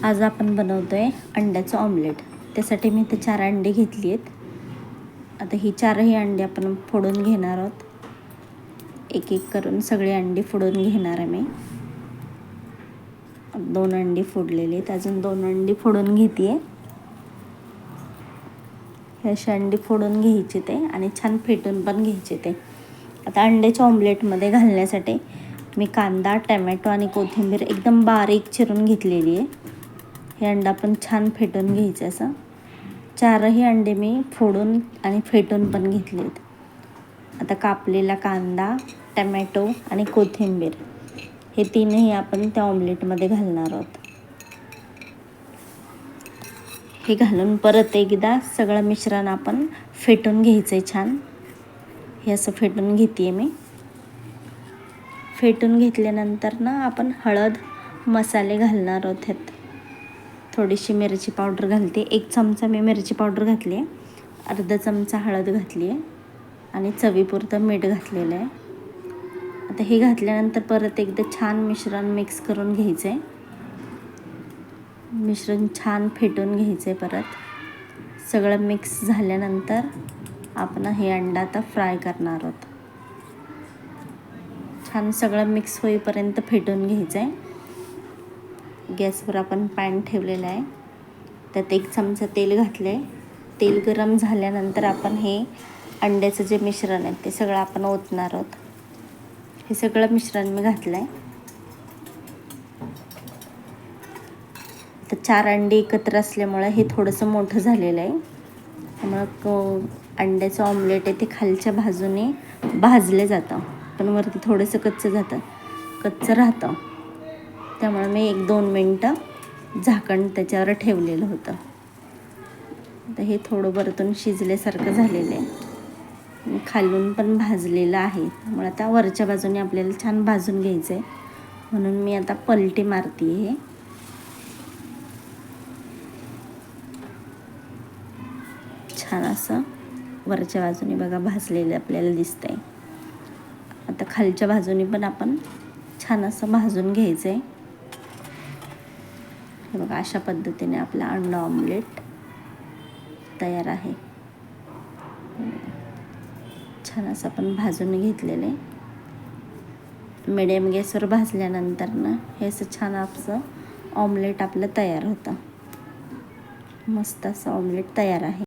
आज आपण बनवतोय अंड्याचं ऑमलेट. त्यासाठी मी इथे 4 अंडी घेतली आहेत. आता ही 4ही अंडी आपण फोडून घेणार आहोत. एक एक करून सगळी अंडी फोडून घेणार आहे मी. 2 अंडी फोडलेली आहेत, अजून 2 अंडी फोडून घेते. हे अशी अंडी फोडून घ्यायची ते आणि छान फेटून पण घ्यायचे ते. आता अंड्याच्या ऑमलेटमध्ये घालण्यासाठी मी कांदा, टमॅटो आणि कोथिंबीर एकदम बारीक चिरून घेतलेली आहे. हे अंडा पण छान फेटून घ्यायचं असं. 4ही अंडे मी फोडून आणि फेटून पण घेतलेत. आता कापलेला कांदा, टमॅटो आणि कोथिंबीर हे तीनही आपण त्या ऑमलेटमध्ये घालणार आहोत. हे घालून परत एकदा सगळं मिश्रण आपण फेटून घ्यायचं आहे छान. हे असं फेटून घेते मी. फेटून घेतल्यानंतर ना आपण हळद, मसाले घालणार आहोत. ह्यात थोडीशी मिरची पावडर घालते. 1 चमचा मी मिरची पावडर घातली आहे, अर्धा चमचा हळद घातली आहे आणि चवीपुरतं मीठ घातलेलं आहे. आता हे घातल्यानंतर परत एकदा छान मिश्रण मिक्स करून घ्यायचं आहे. मिश्रण छान फेटून घ्यायचं आहे. परत सगळं मिक्स झाल्यानंतर आपण हे अंडा आता फ्राय करणार आहोत. छान सगळं मिक्स होईपर्यंत फेटून घ्यायचं आहे. गॅसवर आपण पॅन ठेवलेला आहे, त्यात 1 चमचा तेल घातलं आहे. तेल गरम झाल्यानंतर आपण हे अंड्याचं जे मिश्रण आहे ते सगळं आपण ओतणार आहोत. हे सगळं मिश्रण मी घातलं आहे. तर 4 अंडी एकत्र असल्यामुळे हे थोडंसं मोठं झालेलं आहे. त्यामुळं अंड्याचं ऑमलेट आहे ते खालच्या बाजूने भाजलं जातं, पण वरती थोडंसं कच्चं राहतं. त्यामुळे मी 1-2 मिनटं झाकण त्याच्यावर ठेवलेलं होतं. तर हे थोडं वरतून शिजल्यासारखं झालेलं आहे. खालून पण भाजलेलं आहे. त्यामुळे आता वरच्या बाजूने आपल्याला छान भाजून घ्यायचं आहे, म्हणून मी आता पलटी मारते. हे छान असं वरच्या बाजूने बघा भाजलेलं आपल्याला दिसतंय. आता खालच्या बाजूने पण आपण छान असं भाजून घ्यायचं आहे. हे बघा, अशा पद्धतीने आपला अंडा ऑमलेट तयार आहे. छान असं आपण भाजून घेतलेलं आहे. मिडियम गॅसवर भाजल्यानंतर ना हे असं छान असं ऑमलेट आपलं तयार होतं. मस्त असं ऑमलेट तयार आहे.